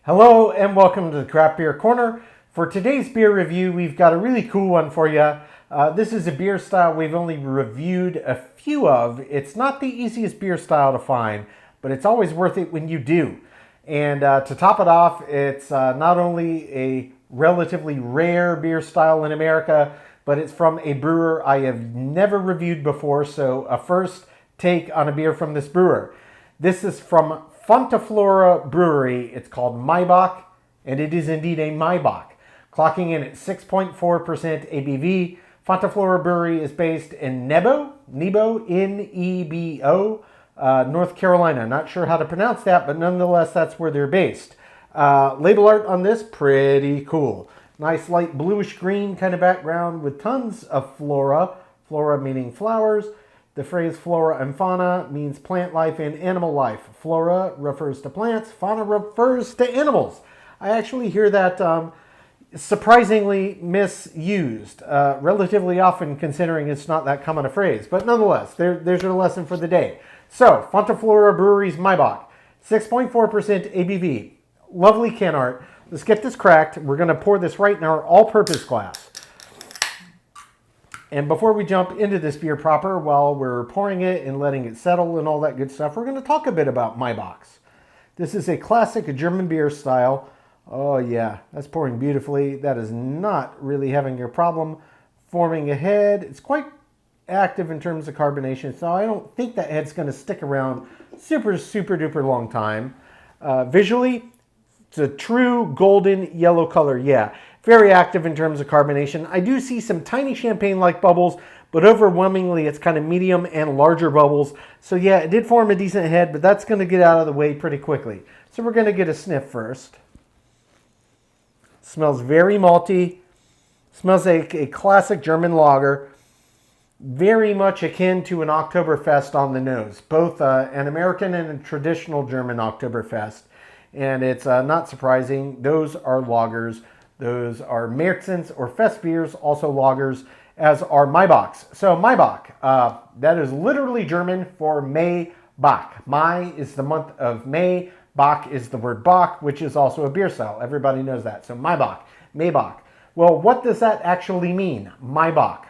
Hello and welcome to the Craft Beer Corner. For today's beer review, we've got a really cool one for you. This is a beer style we've only reviewed a few of. It's not the easiest beer style to find, but it's always worth it when you do. And to top it off, it's not only a relatively rare beer style in America, but it's from a brewer I have never reviewed before, so a first take on a beer from this brewer. This is from Fonta Flora Brewery. It's called Maibock, and it is indeed a Maibock, clocking in at 6.4% ABV. Fonta Flora Brewery is based in Nebo, N-E-B-O, North Carolina. Not sure how to pronounce that, but nonetheless, that's where they're based. Label art on this, pretty cool. Nice light bluish green kind of background with tons of flora. Flora meaning flowers. The phrase flora and fauna means plant life and animal life. Flora refers to plants, fauna refers to animals. I actually hear that surprisingly misused, relatively often considering it's not that common a phrase. But nonetheless, there's your lesson for the day. So, Fonta Flora Brewery's Maibock, 6.4% ABV. Lovely can art. Let's get this cracked. We're going to pour this right in our all-purpose glass. And before we jump into this beer proper, while we're pouring it and letting it settle and all that good stuff, we're going to talk a bit about Maibocks. This is a classic German beer style. Oh yeah, that's pouring beautifully. That is not really having a problem forming a head. It's quite active in terms of carbonation, so I don't think that head's going to stick around super duper long time. Visually, it's a true golden yellow color, yeah. Very active in terms of carbonation. I do see some tiny champagne-like bubbles, but overwhelmingly it's kind of medium and larger bubbles. So yeah, it did form a decent head, but that's going to get out of the way pretty quickly. So we're going to get a sniff first. Smells very malty. Smells like a classic German lager. Very much akin to an Oktoberfest on the nose. Both an American and a traditional German Oktoberfest. And it's not surprising. Those are lagers. Those are Märzens or fest beers, also lagers, as are Maibocks. So Maibock, that is literally German for May Bach. Mai is the month of May. Bach is the word Bach, which is also a beer style. Everybody knows that. So Maibock, Maibock. Well, what does that actually mean, Maibock?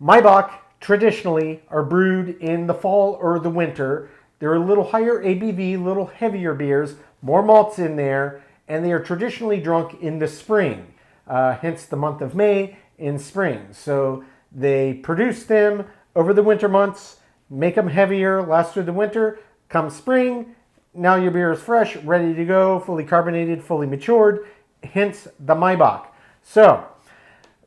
Maibock traditionally are brewed in the fall or the winter. They're a little higher ABV, little heavier beers, more malts in there, and they are traditionally drunk in the spring, hence the month of May in spring. So they produce them over the winter months, make them heavier, last through the winter. Come spring, now your beer is fresh, ready to go, fully carbonated, fully matured, hence the Maibock. So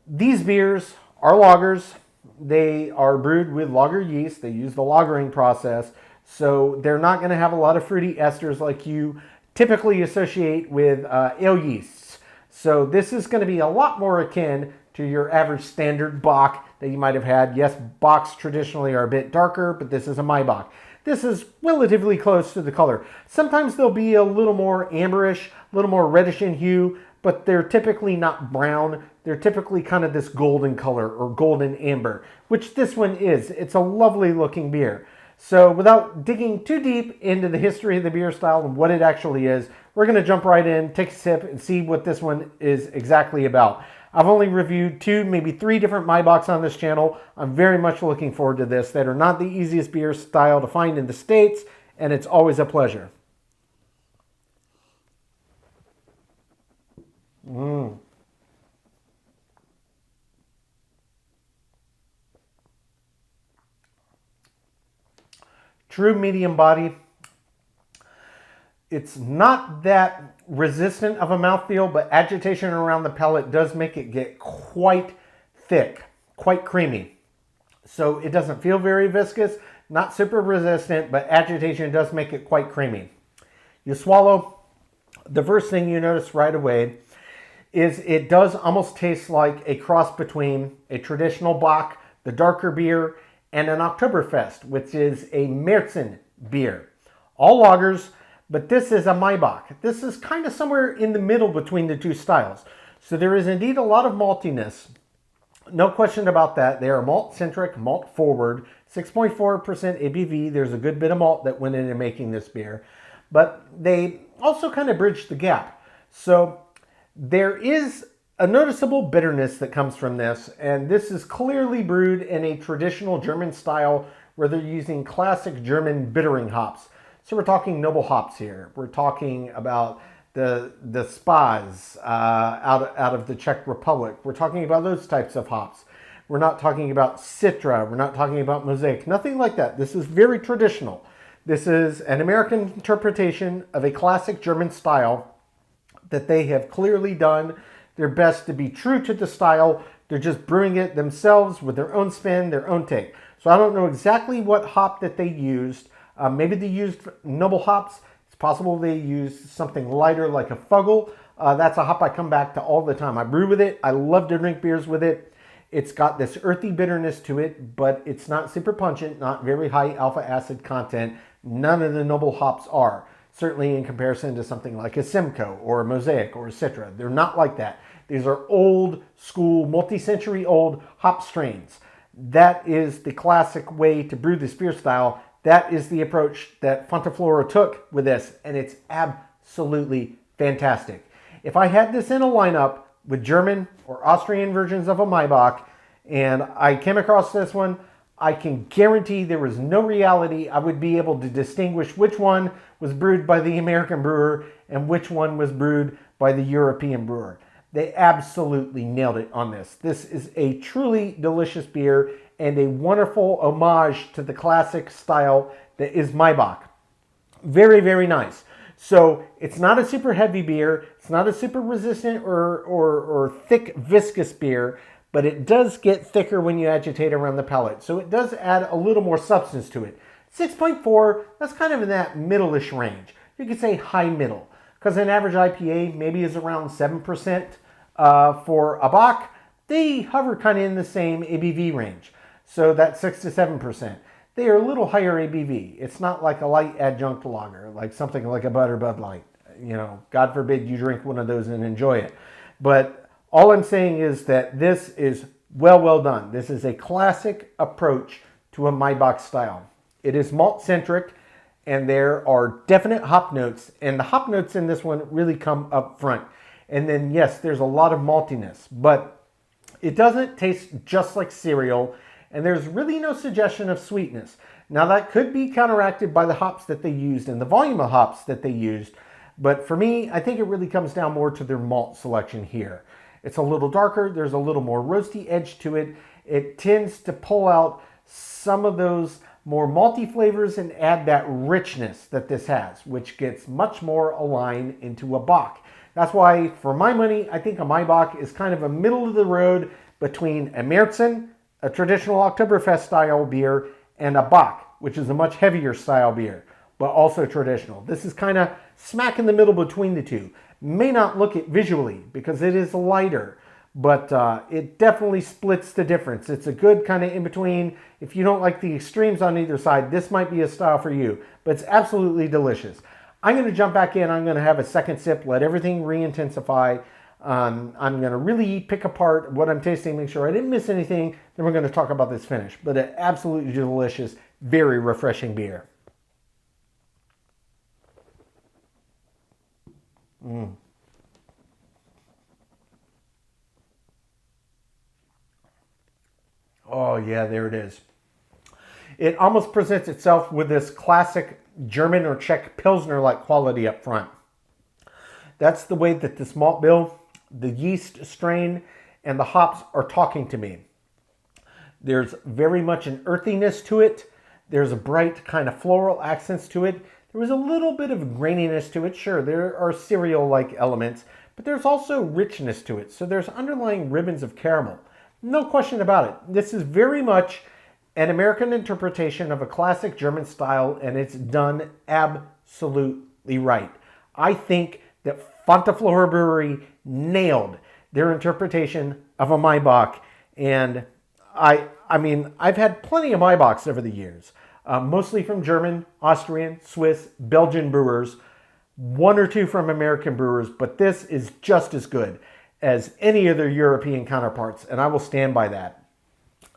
these beers are lagers. They are brewed with lager yeast. They use the lagering process. So they're not going to have a lot of fruity esters like you typically associate with ale yeasts. So this is going to be a lot more akin to your average standard Bock that you might have had. Yes, Bocks traditionally are a bit darker, but this is a Maibock. This is relatively close to the color. Sometimes they'll be a little more amberish, a little more reddish in hue, but they're typically not brown. They're typically kind of this golden color or golden amber, which this one is. It's a lovely looking beer. So without digging too deep into the history of the beer style and what it actually is, we're going to jump right in, take a sip, and see what this one is exactly about. I've only reviewed 2, maybe 3 different Maibocks on this channel. I'm very much looking forward to this. That are not the easiest beer style to find in the States, and it's always a pleasure. True medium body. It's not that resistant of a mouthfeel, but agitation around the palate does make it get quite thick, quite creamy. So it doesn't feel very viscous, not super resistant, but agitation does make it quite creamy. You swallow, the first thing you notice right away is it does almost taste like a cross between a traditional Bock, the darker beer, and an Oktoberfest, which is a Märzen beer. All lagers, but this is a Maibock. This is kind of somewhere in the middle between the two styles. So there is indeed a lot of maltiness. No question about that. They are malt-centric, malt-forward, 6.4% ABV. There's a good bit of malt that went into making this beer. But they also kind of bridge the gap. So there is a noticeable bitterness that comes from this, and this is clearly brewed in a traditional German style where they're using classic German bittering hops. So we're talking noble hops here. We're talking about the Spas out of the Czech Republic. We're talking about those types of hops. We're not talking about Citra. We're not talking about Mosaic. Nothing like that. This is very traditional. This is an American interpretation of a classic German style that they have clearly done their best to be true to the style. They're just brewing it themselves with their own spin, their own take. So I don't know exactly what hop that they used. Maybe they used noble hops. It's possible they used something lighter like a Fuggle. That's a hop I come back to all the time. I brew with it. I love to drink beers with it. It's got this earthy bitterness to it, but it's not super pungent, not very high alpha acid content. None of the noble hops are. Certainly in comparison to something like a Simcoe or a Mosaic or a Citra. They're not like that. These are old school, multi-century old hop strains. That is the classic way to brew this beer style. That is the approach that Fonta Flora took with this, and it's absolutely fantastic. If I had this in a lineup with German or Austrian versions of a Maibock, and I came across this one, I can guarantee there was no reality I would be able to distinguish which one was brewed by the American brewer and which one was brewed by the European brewer. They absolutely nailed it on this. This is a truly delicious beer and a wonderful homage to the classic style that is Maibock. Very, very nice. So it's not a super heavy beer. It's not a super resistant or thick, viscous beer, but it does get thicker when you agitate around the palate. So it does add a little more substance to it. 6.4, that's kind of in that middle-ish range. You could say high middle, because an average IPA maybe is around 7% for a Bock. They hover kind of in the same ABV range. So that's 6 to 7%. They are a little higher ABV. It's not like a light adjunct lager, like something like a Bud Light. You know, God forbid you drink one of those and enjoy it. But all I'm saying is that this is well done. This is a classic approach to a Maibock style. It is malt-centric, and there are definite hop notes. And the hop notes in this one really come up front. And then, yes, there's a lot of maltiness, but it doesn't taste just like cereal. And there's really no suggestion of sweetness. Now that could be counteracted by the hops that they used and the volume of hops that they used. But for me, I think it really comes down more to their malt selection here. It's a little darker. There's a little more roasty edge to it. It tends to pull out some of those more malty flavors and add that richness that this has, which gets much more aligned into a Bock. That's why, for my money, I think a Maibock is kind of a middle of the road between a Märzen, a traditional Oktoberfest style beer, and a Bock, which is a much heavier style beer, but also traditional. This is kind of smack in the middle between the two. May not look it visually because it is lighter, but it definitely splits the difference. It's a good kind of in between. If you don't like the extremes on either side, this might be a style for you, but it's absolutely delicious. I'm going to jump back in. I'm going to have a second sip, let everything re-intensify. I'm going to really pick apart what I'm tasting, make sure I didn't miss anything. Then we're going to talk about this finish. But an absolutely delicious, very refreshing beer. Oh yeah, there it is. It almost presents itself with this classic German or Czech Pilsner-like quality up front. That's the way that this malt bill, the yeast strain, and the hops are talking to me. There's very much an earthiness to it. There's a bright kind of floral accents to it. There was a little bit of graininess to it. Sure, there are cereal-like elements, but there's also richness to it. So there's underlying ribbons of caramel. No question about it. This is very much an American interpretation of a classic German style, and it's done absolutely right. I think that Fonta Flora Brewery nailed their interpretation of a Maibock, and I mean, I've had plenty of Maibocks over the years, mostly from German, Austrian, Swiss, Belgian brewers, one or two from American brewers, but this is just as good as any of their European counterparts, and I will stand by that.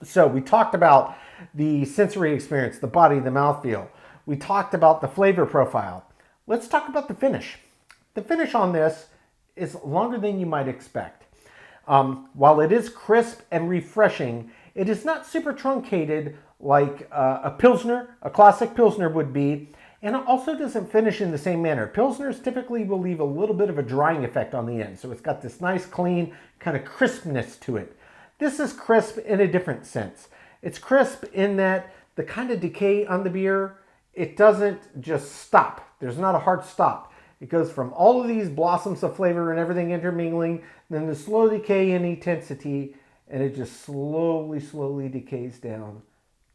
So we talked about the sensory experience, the body, the mouthfeel. We talked about the flavor profile. Let's talk about the finish. the finish on this is longer than you might expect. While it is crisp and refreshing, it is not super truncated like a Pilsner, a classic Pilsner would be, and it also doesn't finish in the same manner. Pilsners typically will leave a little bit of a drying effect on the end, so it's got this nice, clean, kind of crispness to it. This is crisp in a different sense. It's crisp in that the kind of decay on the beer, it doesn't just stop. There's not a hard stop. It goes from all of these blossoms of flavor and everything intermingling, then the slow decay in intensity, and it just slowly decays down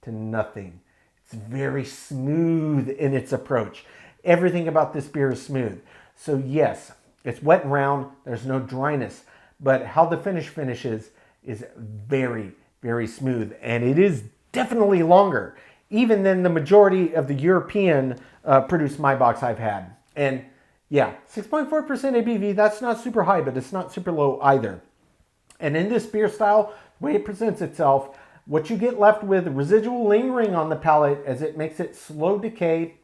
to nothing. It's very smooth in its approach. Everything about this beer is smooth. So yes, it's wet and round. There's no dryness, but how the finish finishes is very, very smooth, and it is definitely longer, even than the majority of the European produced Maibocks I've had. And yeah, 6.4% ABV, that's not super high, but it's not super low either. And in this beer style, the way it presents itself, what you get left with residual lingering on the palate as it makes it slow decay,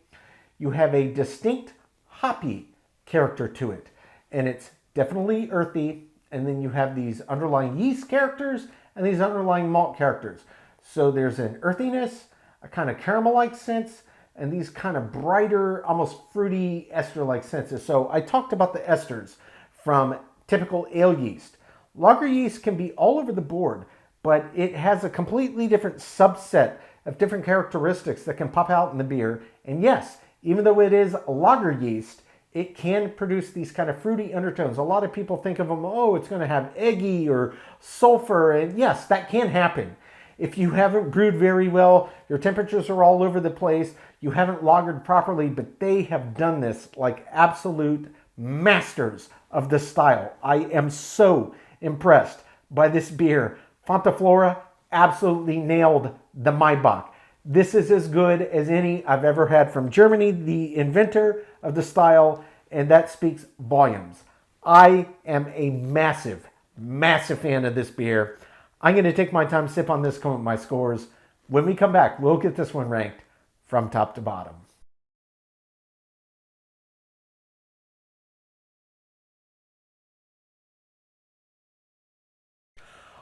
you have a distinct hoppy character to it. And it's definitely earthy. And then you have these underlying yeast characters and these underlying malt characters. So there's an earthiness, a kind of caramel-like sense, and these kind of brighter, almost fruity ester-like senses. So I talked about the esters from typical ale yeast. Lager yeast can be all over the board, but it has a completely different subset of different characteristics that can pop out in the beer. And yes, even though it is lager yeast, it can produce these kind of fruity undertones. A lot of people think of them, oh, it's going to have eggy or sulfur. And yes, that can happen. If you haven't brewed very well, your temperatures are all over the place, you haven't lagered properly, but they have done this like absolute masters of the style. I am so impressed by this beer. Fonta Flora absolutely nailed the Maibock. This is as good as any I've ever had from Germany, the inventor of the style, and that speaks volumes. I am a massive fan of this beer. I'm going to take my time, sip on this, come up with my scores. When we come back, we'll get this one ranked from top to bottom.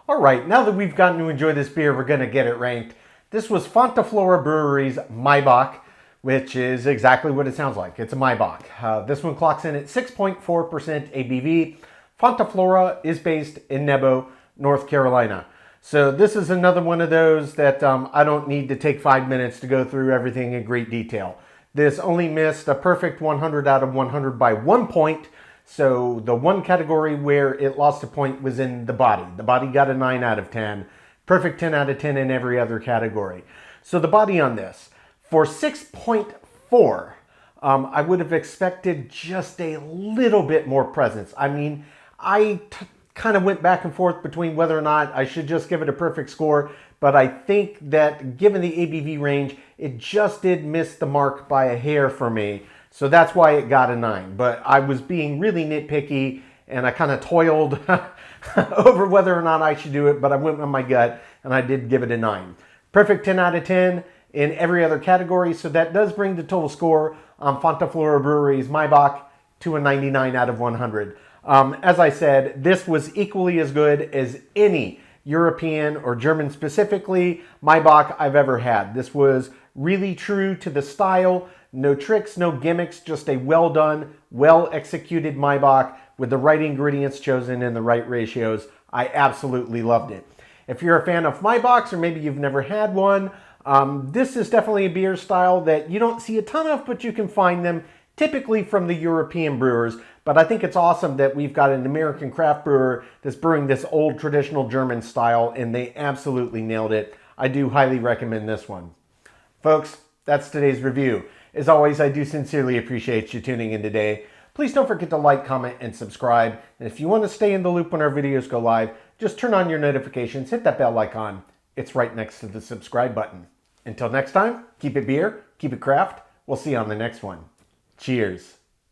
All right, now that we've gotten to enjoy this beer, we're going to get it ranked. This was Fonta Flora Brewery's Maibock, which is exactly what it sounds like. It's a Maibock. This one clocks in at 6.4% ABV. Fonta Flora is based in Nebo, North Carolina. So this is another one of those that I don't need to take 5 minutes to go through everything in great detail. This only missed a perfect 100 out of 100 by 1 point. So the one category where it lost a point was in the body. The body got a 9 out of 10. Perfect 10 out of 10 in every other category. So the body on this, for 6.4, I would have expected just a little bit more presence. I mean, I kind of went back and forth between whether or not I should just give it a perfect score, but I think that given the ABV range, it just did miss the mark by a hair for me. So that's why it got a 9. But I was being really nitpicky, and I kind of toiled over whether or not I should do it, but I went with my gut, and I did give it a 9. Perfect 10 out of 10 in every other category, so that does bring the total score on Fonta Flora Brewery's Maibock to a 99 out of 100. As I said, this was equally as good as any European or German specifically Maibock I've ever had. This was really true to the style. No tricks, no gimmicks, just a well done, well executed Maibock with the right ingredients chosen and the right ratios. I absolutely loved it. If you're a fan of Maibocks, or maybe you've never had one, this is definitely a beer style that you don't see a ton of, but you can find them typically from the European brewers. But I think it's awesome that we've got an American craft brewer that's brewing this old traditional German style, and they absolutely nailed it. I do highly recommend this one. Folks, that's today's review. As always, I do sincerely appreciate you tuning in today. Please don't forget to like, comment, and subscribe. And if you want to stay in the loop when our videos go live, just turn on your notifications, hit that bell icon. It's right next to the subscribe button. Until next time, keep it beer, keep it craft. We'll see you on the next one. Cheers.